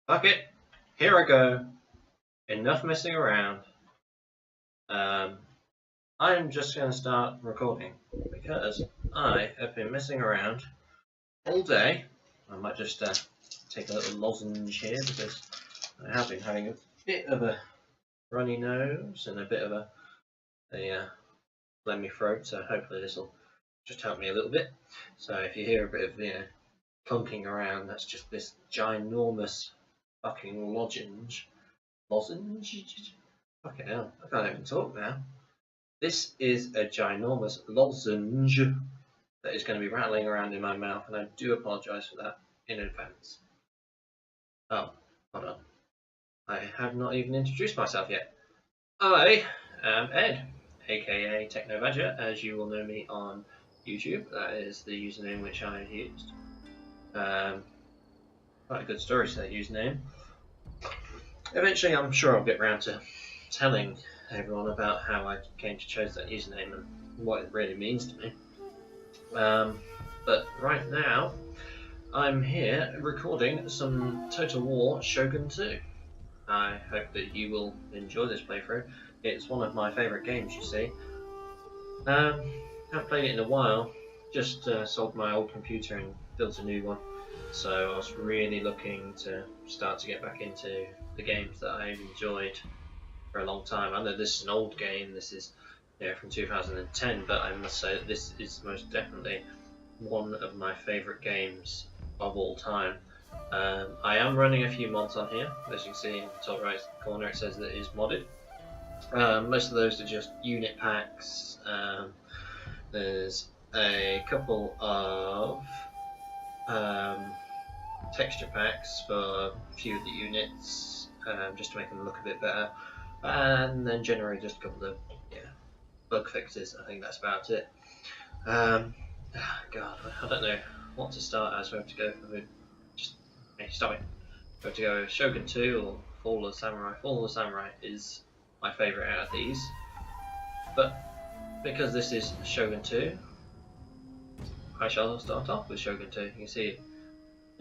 Fuck it, here I go. Enough messing around. I'm just going to start recording because I have been messing around all day. I might just take a little lozenge here because I have been having a bit of a runny nose and a bit of a phlegmy throat, so hopefully this will just help me a little bit. So if you hear a bit of clunking around, that's just this ginormous fucking lozenge. Fucking hell, I can't even talk now. This is a ginormous lozenge that is going to be rattling around in my mouth, and I do apologise for that in advance. Oh, hold on. I have not even introduced myself yet. I am Ed, aka T3CHNO BADG3R, as you will know me on YouTube. That is the username which I used. Quite a good story to that username. Eventually, I'm sure I'll get round to telling everyone about how I came to choose that username and what it really means to me. But right now, I'm here recording some Total War Shogun 2. I hope that you will enjoy this playthrough. It's one of my favourite games, you see. Haven't played it in a while. Just sold my old computer and built a new one. So I was really looking to start to get back into the games that I've enjoyed for a long time. I know this is an old game, this is from 2010, but I must say that this is most definitely one of my favourite games of all time. I am running a few mods on here. As you can see in the top right corner, it says that it is modded. Most of those are just unit packs. There's a couple of texture packs for a few of the units, just to make them look a bit better, and then generally just a couple of bug fixes. I think that's about it. God, I don't know what to start as. We have to go for stop it. We have to go Shogun 2 or Fall of the Samurai. Fall of the Samurai is my favourite out of these, but because this is Shogun 2, I shall start off with Shogun 2. You can see a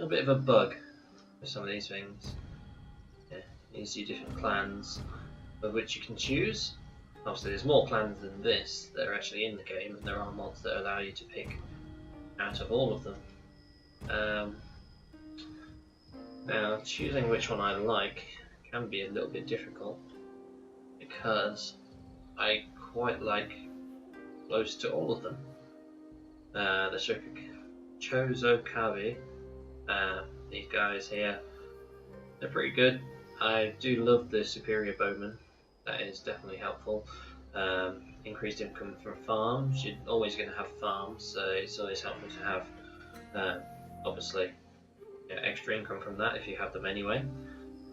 little bit of a bug with some of these things. You see different clans of which you can choose. Obviously there's more clans than this that are actually in the game, and there are mods that allow you to pick out of all of them. Now choosing which one I like can be a little bit difficult because I quite like close to all of them. The Chozokabe, these guys here, they're pretty good. I do love the superior bowman. That is definitely helpful. Increased income from farms. You're always going to have farms, so it's always helpful to have obviously extra income from that if you have them anyway.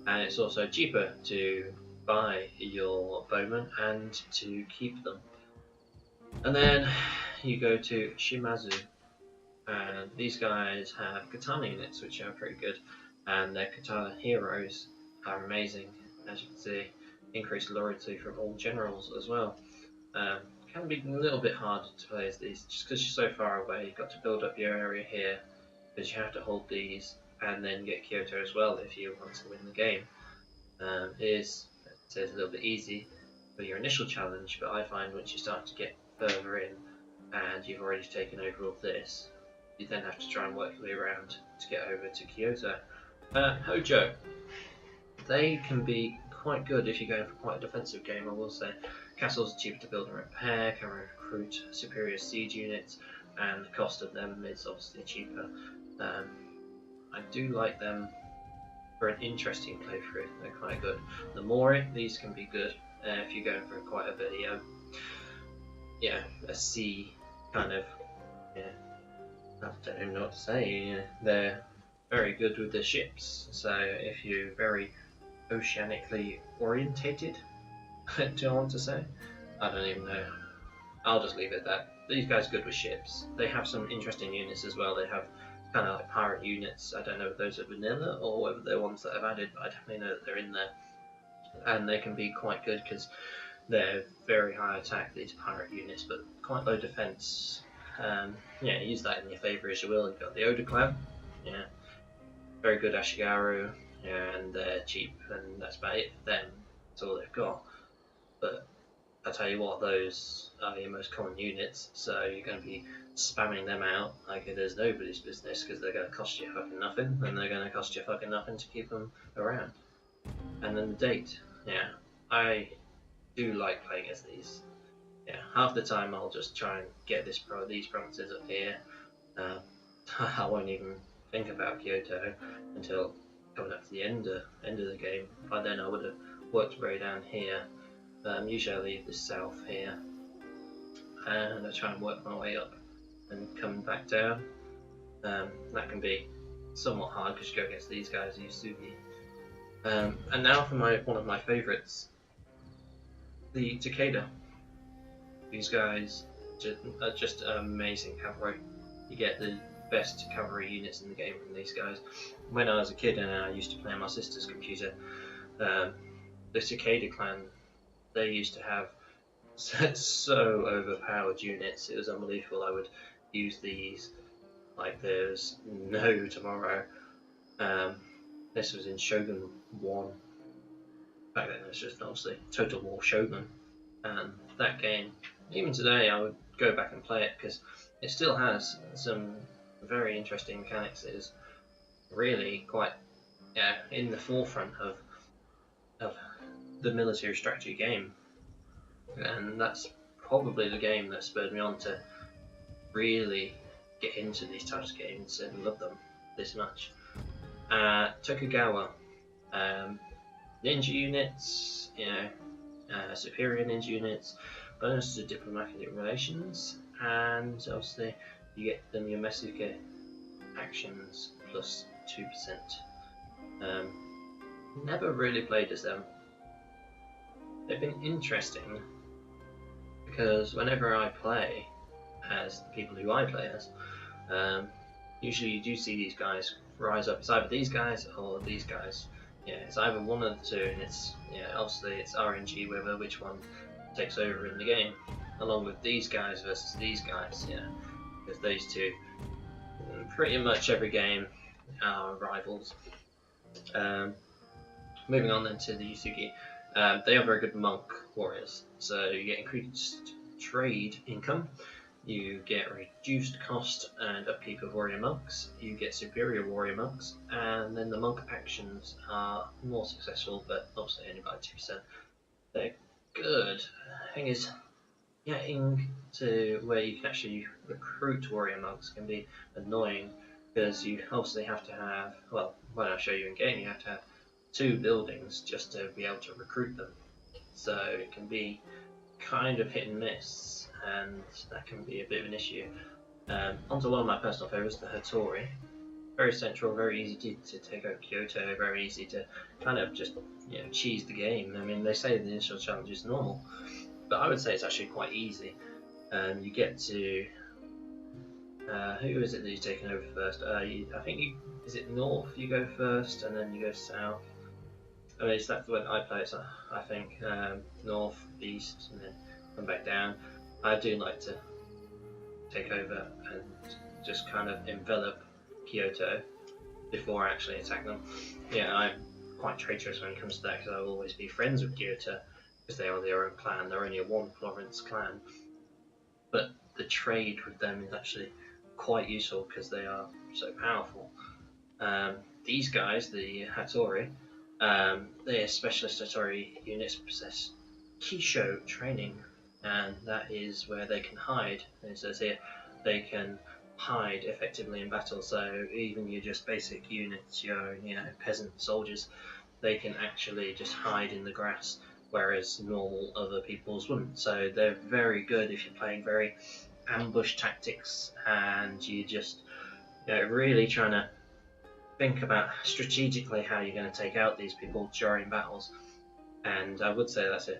And it's also cheaper to buy your bowmen and to keep them. And then you go to Shimazu, and these guys have katana units which are pretty good, and their katana heroes are amazing. As you can see, increased loyalty from all generals as well. Can be a little bit harder to play as these, just because you're so far away. You've got to build up your area here, because you have to hold these and then get Kyoto as well if you want to win the game. It is, a little bit easy for your initial challenge, but I find once you start to get further in and you've already taken over all this, you then have to try and work your way around to get over to Kyoto. Hojo, they can be quite good if you're going for quite a defensive game, I will say. Castles are cheaper to build and repair, can recruit superior siege units, and the cost of them is obviously cheaper. I do like them for an interesting playthrough, they're quite good. The Mori, these can be good if you're going for quite a bit of a sea kind of, I don't even know what to say. They're very good with the ships, so if you're very oceanically orientated, do I want to say? I don't even know. I'll just leave it at that. These guys are good with ships. They have some interesting units as well. They have kind of like pirate units. I don't know if those are vanilla or whether they're ones that I've added, but I definitely know that they're in there. And they can be quite good because they're very high attack, these pirate units, but quite low defense. Use that in your favour as you will. You've got the Oda clan, very good Ashigaru, and they're cheap, and that's about it for them. That's all they've got. But I tell you what, those are your most common units, so you're going to be spamming them out like it is nobody's business, because they're going to cost you fucking nothing, and they're going to cost you fucking nothing to keep them around. And then the date, yeah, I do like playing as these. Yeah, half the time I'll just try and get these provinces up here. I won't even think about Kyoto until coming up to the end of the game. By then I would have worked way down here. Usually I leave the south here, and I try and work my way up and come back down. That can be somewhat hard because you go against these guys, Yusugi. And now for one of my favourites, the Takeda. These guys are just amazing cavalry. You get the best cavalry units in the game from these guys. When I was a kid and I used to play on my sister's computer, the Takeda clan, they used to have so overpowered units, it was unbelievable. I would use these like there's no tomorrow. This was in Shogun 1. Back then it was just obviously Total War Shogun, and that game, even today I would go back and play it because it still has some very interesting mechanics. It is really quite in the forefront of the military strategy game, and that's probably the game that spurred me on to really get into these types of games and love them this much. Tokugawa, ninja units, superior ninja units, bonus to diplomatic relations, and obviously you get them your Mesuke actions plus 2%. Never really played as them. They've been interesting because whenever I play as the people who I play as, usually you do see these guys rise up. It's either these guys or these guys. Yeah, it's either one of the two, and it's obviously it's RNG whether which one takes over in the game, along with these guys versus these guys. Yeah, because these two, pretty much every game, are rivals. Moving on then to the Yusugi, they are very good monk warriors, so you get increased trade income. You get reduced cost and upkeep of warrior monks, you get superior warrior monks, and then the monk actions are more successful, but obviously only by 2%. They're good. The thing is, getting to where you can actually recruit warrior monks can be annoying, because you obviously have to have, well, when I show you in game, you have to have 2 buildings just to be able to recruit them. So it can be kind of hit and miss, and that can be a bit of an issue. Onto one of my personal favourites, the Hattori. Very central, very easy to take out Kyoto, very easy to kind of just cheese the game. I mean, they say the initial challenge is normal, but I would say it's actually quite easy. You get to who is it that you're taking over first? I think is it north? You go first, and then you go south. I mean, that's the way I play it. So I think north, east, and then come back down. I do like to take over and just kind of envelop Kyoto before I actually attack them. Yeah, I'm quite traitorous when it comes to that, because I will always be friends with Kyoto because they are their own clan. They're only a 1 province clan, but the trade with them is actually quite useful because they are so powerful. These guys, the Hattori, their specialist Hattori units possess Kisho training, and that is where they can hide. And it says here they can hide effectively in battle, so even your just basic units, your peasant soldiers, they can actually just hide in the grass, whereas normal other peoples wouldn't. So they're very good if you're playing very ambush tactics and you just really trying to think about strategically how you're going to take out these people during battles. And I would say that's a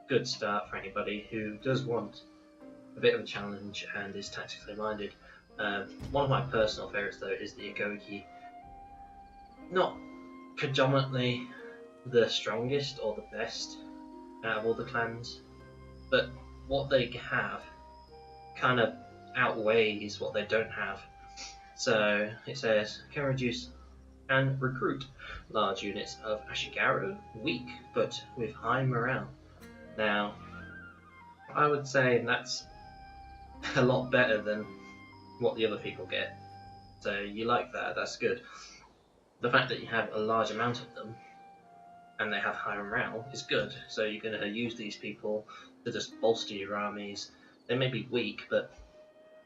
good start for anybody who does want a bit of a challenge and is tactically minded. One of my personal favourites though is the ikko. Not predominantly the strongest or the best out of all the clans, but what they have kind of outweighs what they don't have. So it says can reduce and recruit large units of Ashigaru, weak but with high morale. Now, I would say that's a lot better than what the other people get. So you like that, that's good. The fact that you have a large amount of them and they have high morale is good. So you're going to use these people to just bolster your armies. They may be weak, but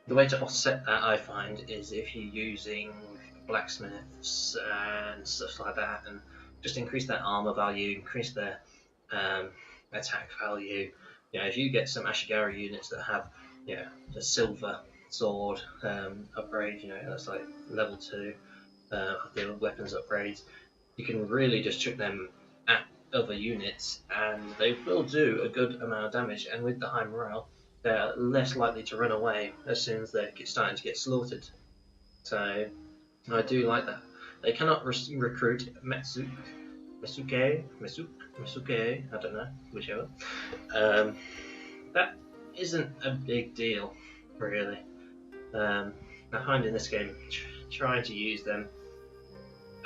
the way to offset that, I find, is if you're using blacksmiths and stuff like that, and just increase their armor value, increase their attack value. You know, if you get some Ashigaru units that have, you know, the silver sword upgrade, you know, that's like level 2 of the weapons upgrades, you can really just chuck them at other units and they will do a good amount of damage, and with the high morale they're less likely to run away as soon as they're starting to get slaughtered. So I do like that. They cannot recruit Misuke, I don't know, whichever. That isn't a big deal, really. I find in this game, trying to use them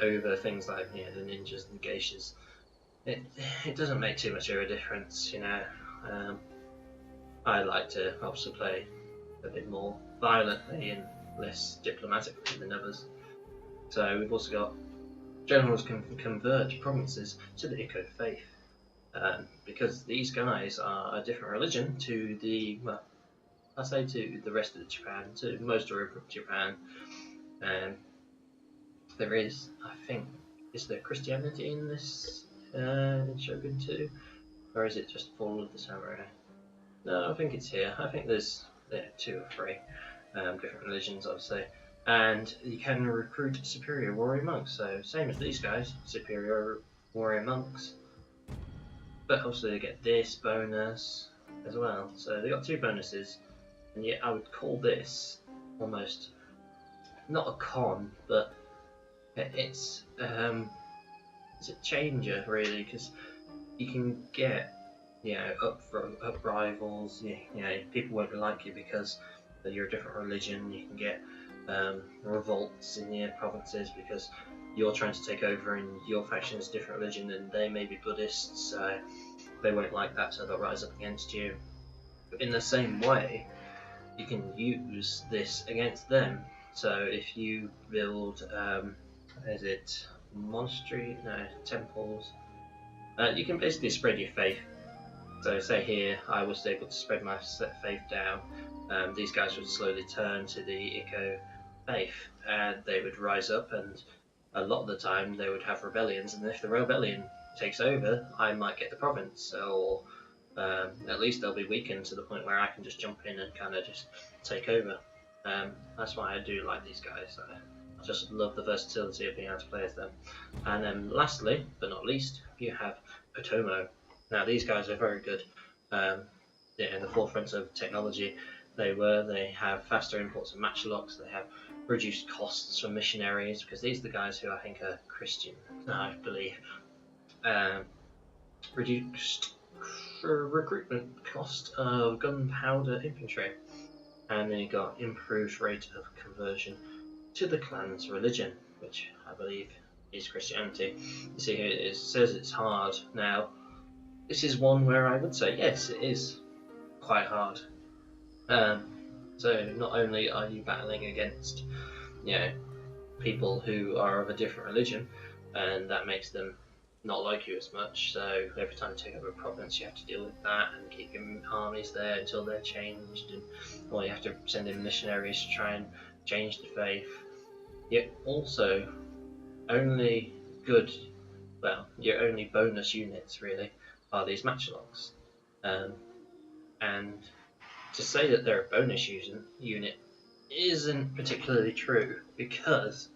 over things like, you know, the ninjas and geishas, it doesn't make too much of a difference, you know. I like to obviously play a bit more violently and less diplomatically than others. So we've also got generals can convert provinces to the Ikko faith, because these guys are a different religion to the, well, I say to the rest of Japan, to most of Japan. There is, I think, is there Christianity in this in Shogun 2, or is it just Fall of the Samurai? No, I think it's here. I think there's 2 or 3 different religions, I would say. And you can recruit superior warrior monks, so same as these guys, superior warrior monks. But obviously they get this bonus as well, so they got 2 bonuses, and yet I would call this almost not a con, but it's a changer really, because you can get, you know, up rivals. You know, people won't like you because you're a different religion. You can get revolts in your provinces because you're trying to take over and your faction is a different religion and they may be Buddhists, so they won't like that, so they'll rise up against you. But in the same way, you can use this against them. So if you build, is it monastery? No, temples. You can basically spread your faith. So say here, I was able to spread my faith down. These guys would slowly turn to the Ikko faith, and they would rise up, and a lot of the time they would have rebellions, and if the rebellion takes over, I might get the province, or at least they'll be weakened to the point where I can just jump in and kind of just take over. That's why I do like these guys. I just love the versatility of being able to play as them. And then lastly, but not least, you have Otomo. Now these guys are very good. They're in the forefront of technology. They have faster imports of matchlocks. They have reduced costs for missionaries, because these are the guys who I think are Christian, I believe. Reduced recruitment cost of gunpowder infantry, and then you got improved rate of conversion to the clan's religion, which I believe is Christianity. You see here it says it's hard. Now this is one where I would say yes, it is quite hard. So not only are you battling against, you know, people who are of a different religion, and that makes them not like you as much, so every time you take over a province you have to deal with that and keep your armies there until they're changed, and or you have to send in missionaries to try and change the faith. Yet also, only good, well, your only bonus units really are these matchlocks, and to say that they're a bonus unit isn't particularly true, because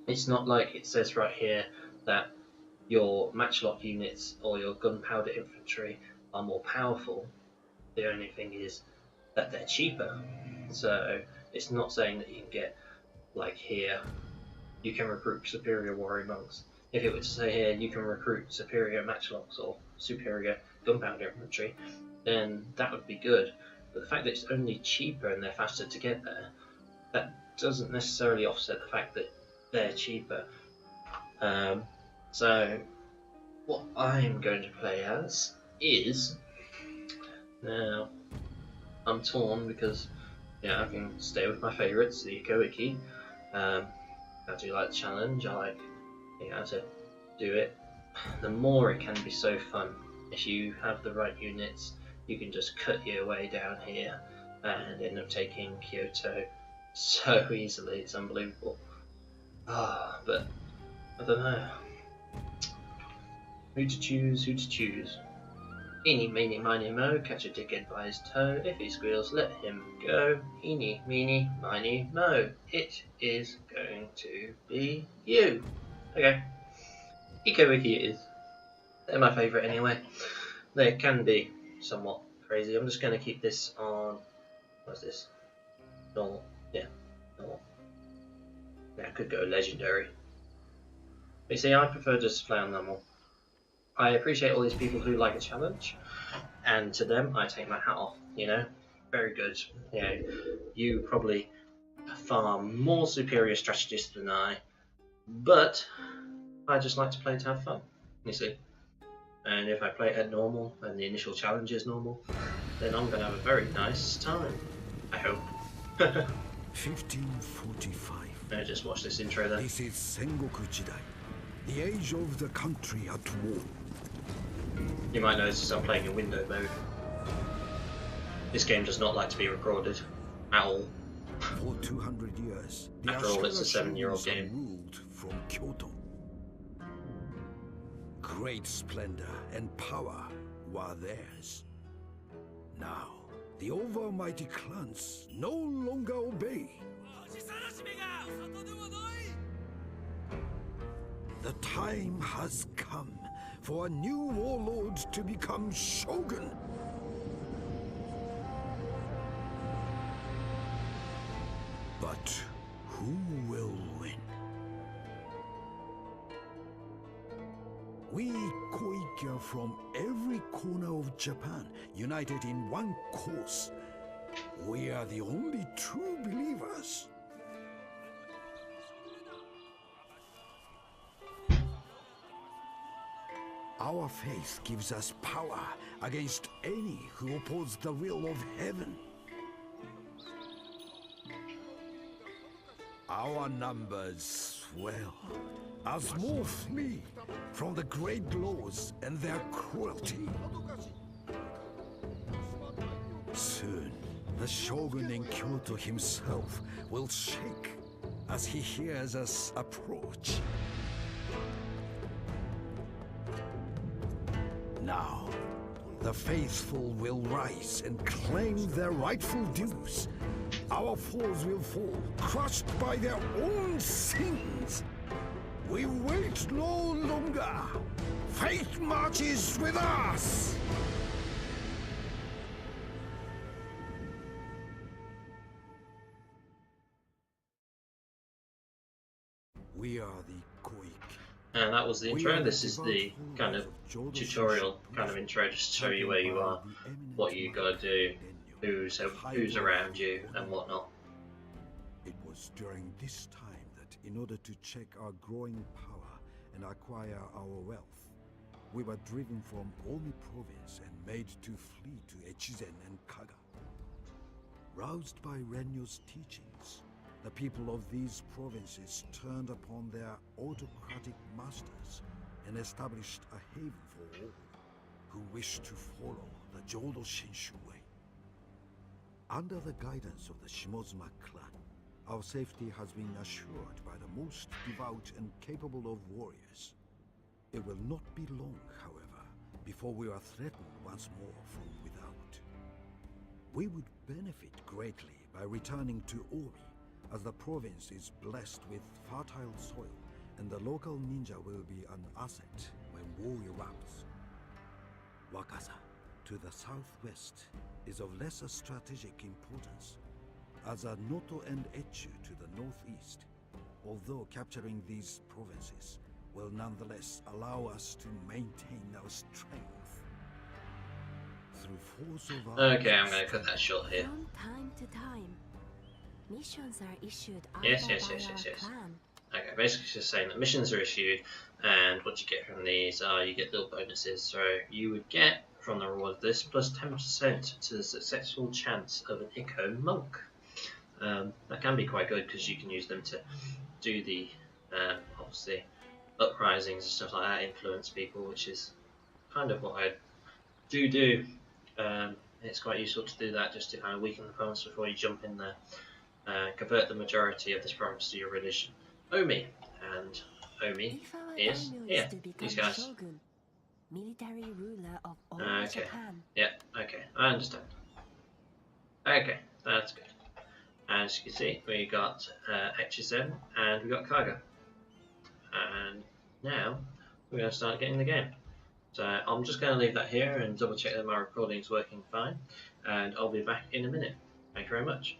it's not like it says right here that your matchlock units or your gunpowder infantry are more powerful. The only thing is that they're cheaper. So it's not saying that you can get, like here, you can recruit superior warrior monks. If it were to say here you can recruit superior matchlocks or superior gunpowder infantry, then that would be good. But the fact that it's only cheaper and they're faster to get there, that doesn't necessarily offset the fact that they're cheaper. So what I'm going to play as is, now I'm torn because yeah, I can stay with my favourites, the ikko, ikki. I do like the challenge. I like how to do it. The more it can be so fun. If you have the right units, you can just cut your way down here and end up taking Kyoto so easily. It's unbelievable. But I don't know. Who to choose, who to choose. Eeny, meeny, miny, mo, catch a dickhead by his toe. If he squeals, let him go. Eeny, meeny, miny, mo. It is going to be you. Okay. ikko, ikki it is. They're my favourite anyway. They can be somewhat crazy. I'm just going to keep this on. What's this? Normal. Yeah, normal. Yeah, I could go legendary. But you see, I prefer just to play on normal. I appreciate all these people who like a challenge, and to them, I take my hat off. You know, very good. You know, you probably a far more superior strategist than I, but I just like to play to have fun. You see. And if I play it at normal and the initial challenge is normal, then I'm going to have a very nice time. I hope. 1545. Now just watch this intro then. This is Sengoku Jidai, the age of the country at war. You might notice I'm playing in window mode. This game does not like to be recorded at all. For 200 years, the After all, it's a Ashura 7-year-old Shoguns game. ruled from Kyoto. Great splendor and power were theirs. Now, the overmighty clans no longer obey. The time has come for a new warlord to become Shogun. But who will win? We ikko are from every corner of Japan, united in one cause. We are the only true believers. Our faith gives us power against any who oppose the will of heaven. Our numbers swell as more flee from the great laws and their cruelty. Soon, the Shogun in Kyoto himself will shake as he hears us approach. Now, the faithful will rise and claim their rightful dues. Our foes will fall, crushed by their own sins. We wait no longer. Fate marches with us! We are the ikko. And that was the intro. This is the kind of tutorial kind of intro, just to show you where you are, what you gotta do, who's around you, and whatnot. It was during this time that, in order to check our growing power and acquire our wealth, we were driven from Omi province and made to flee to Echizen and Kaga. Roused by Renyo's teachings, the people of these provinces turned upon their autocratic masters and established a haven for all who wished to follow the Jodo Shinshu way. Under the guidance of the Shimozuma clan, our safety has been assured by the most devout and capable of warriors. It will not be long, however, before we are threatened once more from without. We would benefit greatly by returning to Omi, as the province is blessed with fertile soil, and the local ninja will be an asset when war erupts. Wakasa, to the southwest, is of lesser strategic importance, as are Noto and Etchu to the northeast, although capturing these provinces will nonetheless allow us to maintain our strength. Through force of our Okay, I'm gonna cut that short here. From time to time, missions are issued Yes, either yes, by yes, our yes, yes. clan Okay, basically it's just saying that missions are issued, and what you get from these are you get little bonuses. So you would get from the reward of this plus 10% to the successful chance of an ikko monk. That can be quite good because you can use them to do the obviously uprisings and stuff like that, influence people, which is kind of what I do. It's quite useful to do that just to kind of weaken the opponents before you jump in there. Convert the majority of this province to your religion. Omi, and Omi is here. These guys. Shogun, military ruler of all Okay. Japan. Yeah. Okay. I understand. Okay, that's good. As you can see, we got HSN and we got Kaga. And now we're going to start getting the game. So I'm just going to leave that here and double check that my recording is working fine. And I'll be back in a minute. Thank you very much.